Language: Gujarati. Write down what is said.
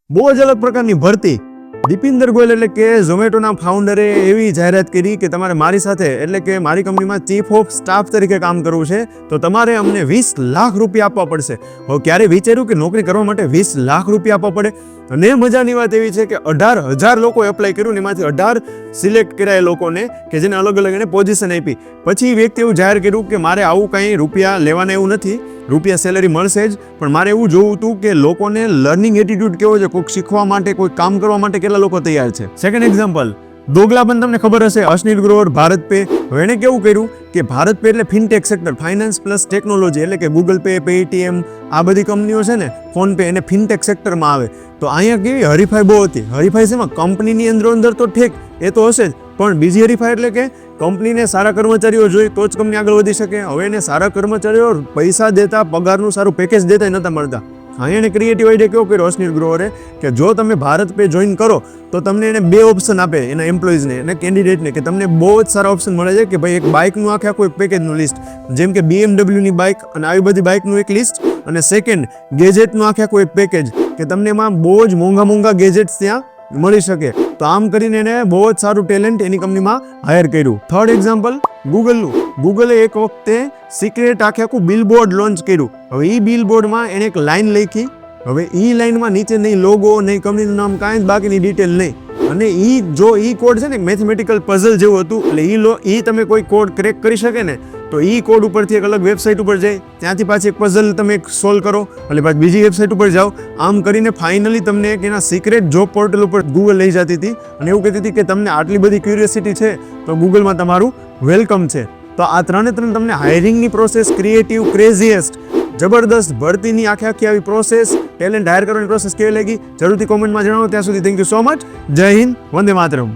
બહુ જ અલગ પ્રકારની ભરતી. દીપિંદર ગોયલ એટલે કે ઝોમેટોના ફાઉન્ડરે એવી જાહેરાત કરી કે તમારે મારી સાથે એટલે કે મારી કંપનીમાં ચીફ ઓફ સ્ટાફ તરીકે કામ કરવું છે તો તમારે અમને 20 લાખ રૂપિયા આપવા પડશે. હવે ક્યારે વિચાર્યું કે નોકરી કરવા માટે 20 લાખ રૂપિયા આપવા પડે? અને મજાની વાત એવી છે કે 18,000 લોકો એપ્લાય કર્યું ને એમાંથી 18 સિલેક્ટ કર્યા એ લોકોને કે જેને અલગ અલગ એને પોઝિશન આપી. પછી એ વ્યક્તિ એવું જાહેર કર્યું કે મારે આવું કંઈ રૂપિયા લેવાના એવું નથી, રૂપિયા સેલરી મળશે જ, પણ મારે એવું જોવું હતું કે લોકોને લર્નિંગ એટીટ્યુડ કેવો છે, કોઈક શીખવા માટે, કોઈ કામ કરવા માટે કેટલા લોકો તૈયાર છે. સેકન્ડ એક્ઝામ્પલ, દોગલા પણ તમને ખબર હશે, અશ્નીલ ગ્રોવર, ભારત પે. હવે એણે કેવું કર્યું કે ભારત પે એટલે fintech sector, finance plus technology, એટલે કે ગૂગલ પે, પેટીએમ, આ બધી કંપનીઓ છે ને, ફોન પે, એને ફિનટેક સેક્ટરમાં આવે. તો અહીંયા કેવી હરીફાઈ બહુ હતી. હરીફાઈ શેમાં? કંપનીની અંદર તો ઠીક એ તો હશે જ, પણ બીજી હરીફાઈ એટલે કે કંપનીને સારા કર્મચારીઓ જોઈએ તો જ કંપની આગળ વધી શકે. હવે એને સારા કર્મચારીઓ પૈસા દેતા, પગારનું સારું પેકેજ દેતા નહોતા મળતા. હા, એને ક્રિએટિવ આઈડિયા કેવો કર્યો અશ્નીલ ગ્રોવરે કે જો તમે ભારત પે જોઈન કરો તો તમને એને 2 ઓપ્શન આપે એના એમ્પ્લોઈઝને અને કેન્ડિડેટને, કે તમને બહુ જ સારા ઓપ્શન મળે છે કે ભાઈ એક બાઇકનું આખું એક પેકેજનું લિસ્ટ, જેમ કે BMWની બાઇક અને આવી બધી બાઇકનું એક લિસ્ટ, અને સેકન્ડ ગેજેટનું આખું એક પેકેજ કે તમને એમાં બહુ જ મોંઘા ગેજેટ્સ ત્યાં મળી શકે. તો આમ કરીને એને બહુ જ સારું ટેલેન્ટ એની કંપનીમાં હાયર કર્યું. Third example ગૂગલનું. ગૂગલે એક વખતે સિક્રેટ આખું બિલબોર્ડ લોન્ચ કર્યું. હવે એ બિલબોર્ડમાં એને એક લાઈન લખી. હવે એ લાઈનમાં નીચે નહીં લોગો, નહીં કંપનીનું નામ, કાંઈ જ બાકીની ડિટેલ નહીં. અને એ કોડ છે ને મેથમેટિકલ પઝલ જેવું હતું. એટલે એ તમે કોઈ કોડ ક્રેક કરી શકે ને તો એ કોડ ઉપરથી એક અલગ વેબસાઇટ ઉપર જાય, ત્યાંથી પાછી એક પઝલ તમે સોલ્વ કરો એટલે પાછી બીજી વેબસાઇટ ઉપર જાઓ. આમ કરીને ફાઇનલી તમને એક એના સિક્રેટ જોબ પોર્ટલ ઉપર ગૂગલ લઈ જતી હતી અને એવું કહેતી હતી કે તમને આટલી બધી ક્યુરિયોસિટી છે તો ગૂગલમાં તમારું વેલકમ છે. તો આ ત્રણે તમને હાયરિંગની પ્રોસેસ, ક્રિએટિવ, ક્રેઝીએસ્ટ, જબરદસ્ત ભરતીની આખી આવી પ્રોસેસ, ટેલેન્ટ હાયર કરવાની પ્રોસેસ કેવી લાગી જરૂરથી કોમેન્ટમાં જણાવો. ત્યાં સુધી થેન્ક યુ સો મચ. જય હિન્દ, વંદે માતરમ.